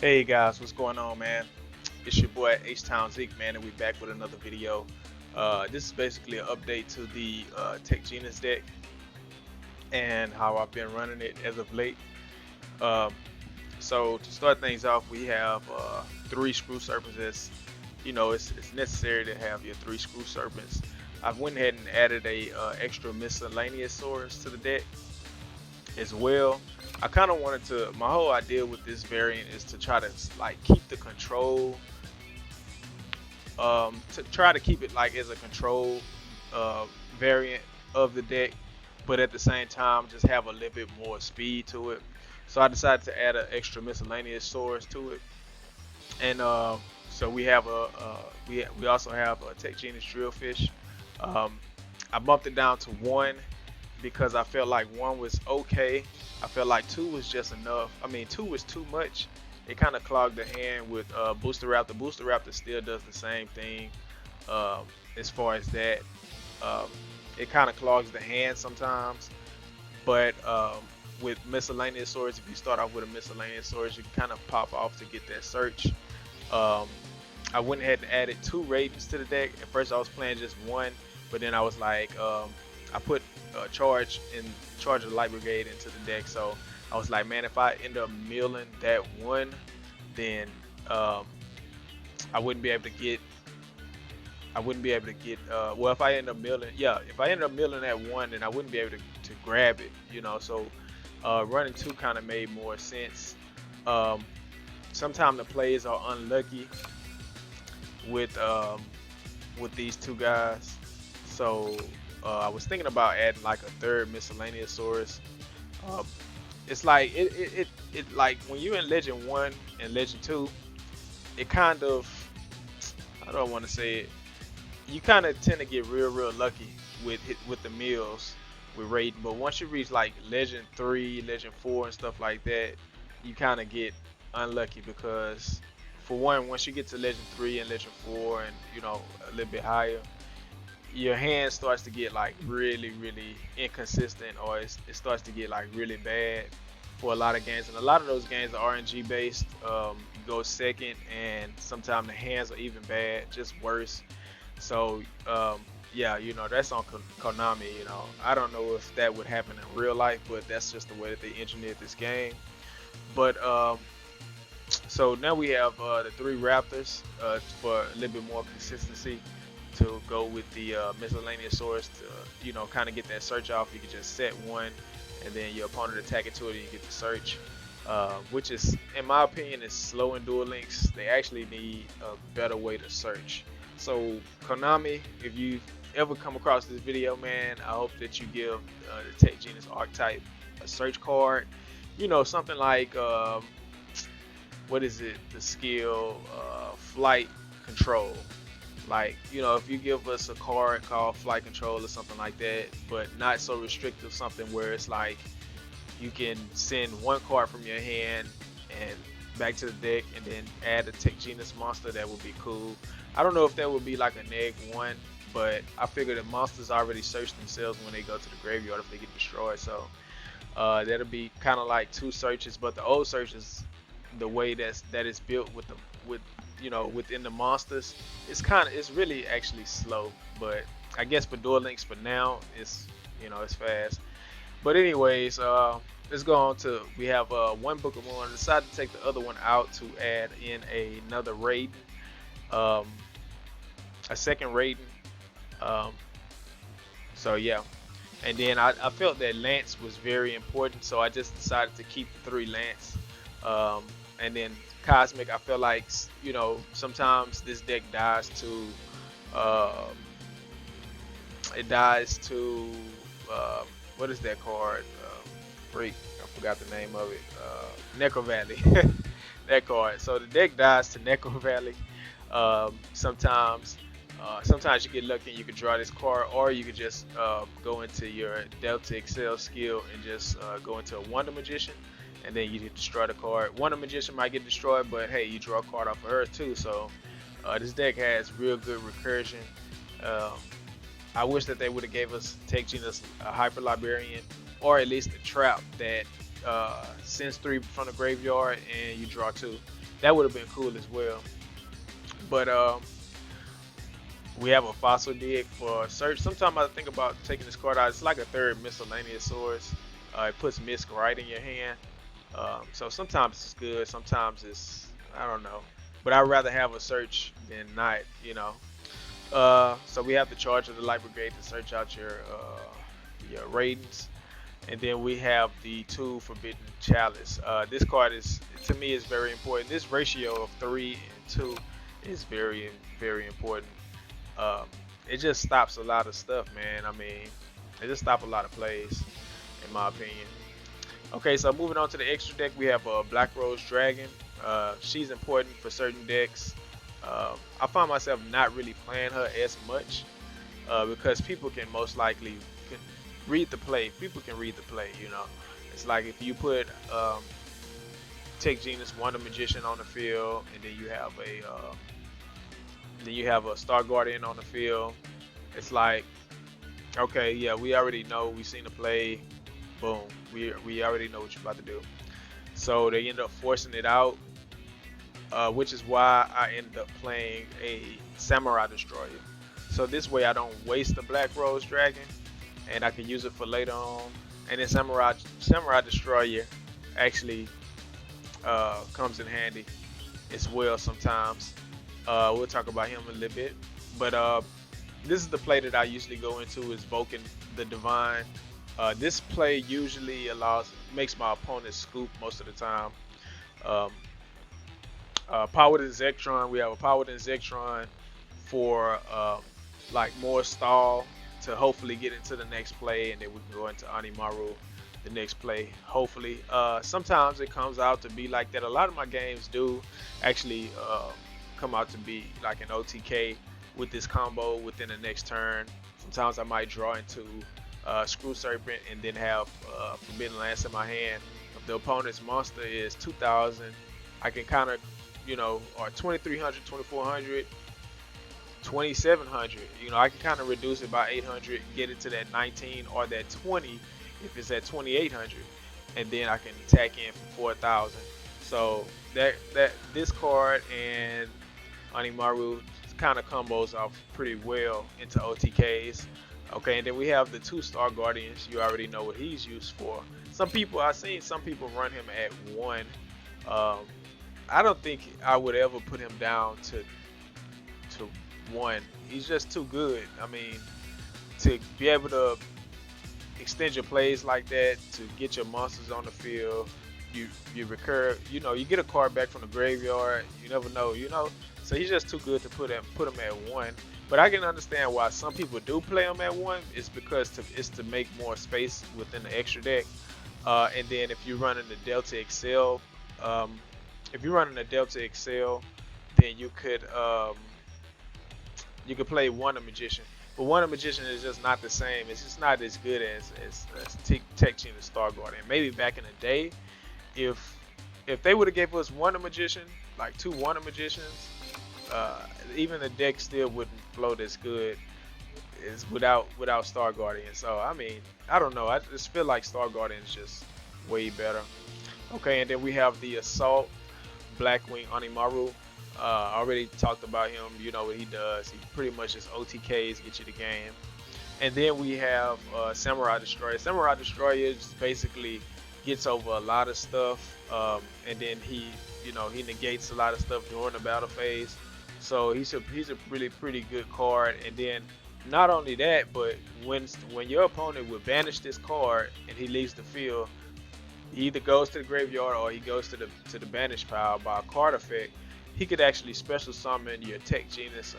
Hey guys, what's going on, man? It's your boy H Town Zeke, man, and we back with another video. This is basically an update to the Tech Genus deck and how I've been running it as of late. Um, so to start things off, we have three screw serpents. It's necessary to have your three screw serpents. I've went ahead and added a extra miscellaneous source to the deck as well. I kind of wanted to. My whole idea with this variant is to try to like keep the control, to try to keep it like as a control uh, variant of the deck, but at the same time just have a little bit more speed to it. So I decided to add an extra miscellaneous source to it, and so we have we also have a Tech Genus Drillfish. Um, I bumped it down to one because I felt like one was okay. I felt like two was just enough. I mean, two was too much. It kind of clogged the hand with Booster Raptor. Booster Raptor still does the same thing as far as that. Um, it kind of clogs the hand sometimes, but with miscellaneous swords, if you start off with a miscellaneous swords, you can kind of pop off to get that search. Um, I went ahead and added two Ravens to the deck. At first, I was playing just one, but then I was like, I put charge of Light Brigade into the deck. So I was like, man, if I end up milling that one, then um, I wouldn't be able to get. I wouldn't be able to get. Well, if I end up milling, yeah, if I end up milling that one, then I wouldn't be able to grab it. So running two kind of made more sense. Um, Sometimes the plays are unlucky with these two guys. So I was thinking about adding like a third miscellaneous source. Um, it's like it like when you're in Legend One and Legend Two, it kind of, I don't want to say it. You kind of tend to get real lucky with the meals with raiding, but once you reach like Legend Three, Legend Four, and stuff like that, you kind of get unlucky because for one, once you get to Legend Three and Legend Four, and a little bit higher, your hand starts to get like really inconsistent, or it starts to get like really bad for a lot of games, and a lot of those games are RNG based. You go second, and sometimes the hands are even bad, just worse. So yeah, that's on Konami. I don't know if that would happen in real life, but that's just the way that they engineered this game. But so now we have the three Raptors for a little bit more consistency to go with the miscellaneous source to kind of get that search off. You can just set one, and then your opponent attack it to it, and you get the search, which is, in my opinion, is slow in Duel Links. They actually need a better way to search. So Konami, if you ever come across this video, man, I hope that you give the Tech Genus archetype a search card. Something like what is it? The skill flight control. Like, if you give us a card called flight control or something like that, but not so restrictive, something where it's like you can send one card from your hand and back to the deck and then add a Tech Genus monster, that would be cool. I don't know if that would be like a neg one, but I figure that monsters already search themselves when they go to the graveyard if they get destroyed. So that'll be kind of like two searches, but the old searches, the way that is built with within the monsters, it's really actually slow. But I guess for Duel Links for now, it's fast. But anyways, let's go on to, we have one Book of Moon. I decided to take the other one out to add in another raid, um, a second rating. Um, so yeah, and then I felt that Lance was very important, so I just decided to keep the three Lance. And then Cosmic, I feel like sometimes this deck dies to um, it dies to what is that card? Freak, I forgot the name of it. Necro Valley, that card. So the deck dies to Necro Valley. Sometimes you get lucky and you can draw this card, or you could just go into your Delta Excel skill and just go into a Wonder Magician, and then you destroy the card. Wonder Magician might get destroyed, but hey, you draw a card off of her too. So this deck has real good recursion. Um, I wish that they would have gave us Tech Genus a Hyper Librarian, or at least a trap that sends 3 from the graveyard, and you draw 2. That would have been cool as well. But we have a fossil dig for search. Sometimes I think about taking this card out. It's like a third miscellaneous source. It puts Misk right in your hand. So sometimes it's good, sometimes it's, I don't know. But I'd rather have a search than not, you know. So we have the charge of the Light Brigade to search out your ratings. And then we have the 2 Forbidden Chalice. This card is, to me, is very important. This ratio of 3 and 2 is very, very important. It just stops a lot of stuff, man. I mean, it just stops a lot of plays, in my opinion. Okay, so moving on to the extra deck, we have a Black Rose Dragon. She's important for certain decks. I find myself not really playing her as much because people can most likely read the play. People can read the play, you know. It's like if you put Tech Genus Wonder Magician on the field, and then you have a Star Guardian on the field. It's like, okay, yeah, we already know. We've seen the play. Boom. We already know what you're about to do. So they end up forcing it out, which is why I ended up playing a Samurai Destroyer. So this way I don't waste the Black Rose Dragon, and I can use it for later on. And then Samurai Destroyer actually comes in handy as well sometimes. We'll talk about him a little bit, but this is the play that I usually go into, is Vulcan the Divine. This play usually makes my opponent scoop most of the time. Powered in Zectron, we have a Powered in Zectron for like more stall to hopefully get into the next play, and then we can go into Animaru the next play, hopefully. Sometimes it comes out to be like that. A lot of my games do actually come out to be like an OTK with this combo within the next turn. Sometimes I might draw into Screw Serpent and then have Forbidden Lance in my hand. If the opponent's monster is 2000, I can kind of, you know, or 2300, 2400, 2700, you know, I can kind of reduce it by 800, get it to that 19 or that 20 if it's at 2800, and then I can tack in for 4000. So that this card and Animaru kind of combos off pretty well into OTKs. Okay, and then we have the 2 Star Guardians. You already know what he's used for. I've seen some people run him at 1. I don't think I would ever put him down to 1. He's just too good. I mean, to be able to extend your plays like that, to get your monsters on the field, you recur, you know, you get a card back from the graveyard. You never know, you know. So he's just too good to put him at 1. But I can understand why some people do play him at 1. It's because it's to make more space within the extra deck. And then if you're running the Delta Excel, then you could play Wonder Magician. But Wonder Magician is just not the same. It's just not as good as Tech Genus Star Guardian. Maybe back in the day, if they would have gave us Wonder Magician, like 2 Wonder Magicians, even the deck still wouldn't float as good as without Star Guardian. So I mean, I don't know. I just feel like Star Guardian is just way better. Okay, and then we have the Assault Blackwing Animaru. I already talked about him. You know what he does. He pretty much just OTKs, get you the game. And then we have Samurai Destroyer. Samurai Destroyer just basically gets over a lot of stuff, and then he negates a lot of stuff during the battle phase. So he's a really pretty good card. And then not only that, but when your opponent will banish this card and he leaves the field, he either goes to the graveyard or he goes to the banish pile by a card effect. He could actually special summon your Tech Genus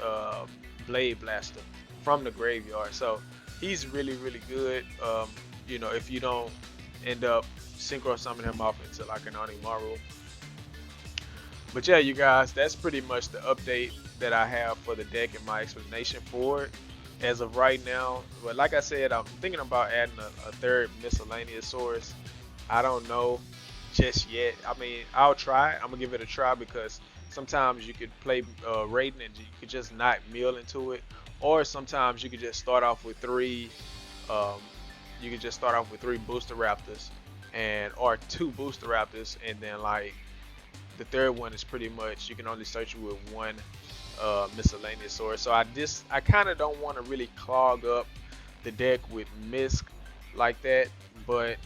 Blade Blaster from the graveyard. So he's really, really good. You know, if you don't end up synchro summoning him off into like an Animaru. But yeah, you guys, that's pretty much the update that I have for the deck and my explanation for it as of right now. But like I said, I'm thinking about adding a third miscellaneous source. I don't know just yet. I mean, I'll try. I'm gonna give it a try because sometimes you could play Raiden and you could just not mill into it, or sometimes you could just start off with 3. You could just start off with 3 Booster Raptors and or 2 booster raptors, and then like the third one is pretty much you can only search with one miscellaneous sword. So I kind of don't want to really clog up the deck with misc like that, but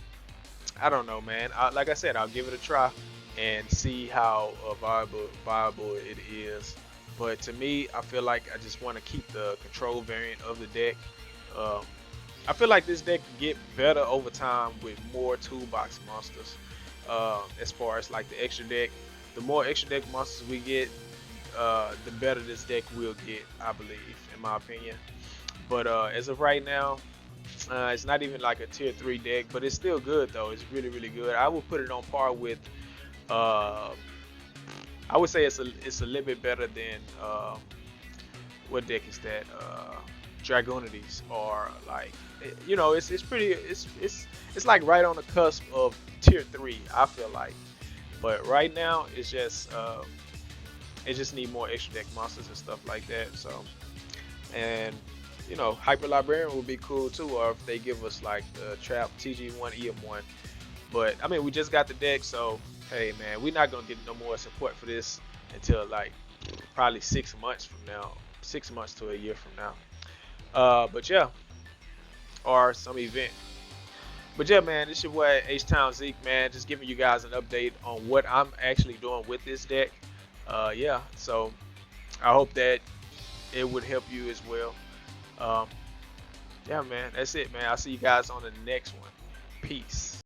I don't know, man. Like I said, I'll give it a try and see how viable it is. But to me, I feel like I just want to keep the control variant of the deck. Um, I feel like this deck can get better over time with more toolbox monsters. As far as like the extra deck, the more extra deck monsters we get, the better this deck will get, I believe, in my opinion. But as of right now, it's not even like a tier 3 deck, but it's still good though. It's really, really good. I would put it on par with. Uh, I would say it's a little bit better than what deck is that? Dragonities or like it's pretty it's like right on the cusp of tier 3. I feel like, but right now it's just it just need more extra deck monsters and stuff like that. So and Hyper Librarian would be cool too, or if they give us like the Trap TG1 EM1. But I mean, we just got the deck, so hey man, we're not gonna get no more support for this until like probably 6 months from now, 6 months to a year from now. But yeah, or some event. But yeah, man, this your boy H Town Zeke, man, just giving you guys an update on what I'm actually doing with this deck. Yeah, so I hope that it would help you as well. Um, yeah, man, that's it, man. I'll see you guys on the next one. Peace.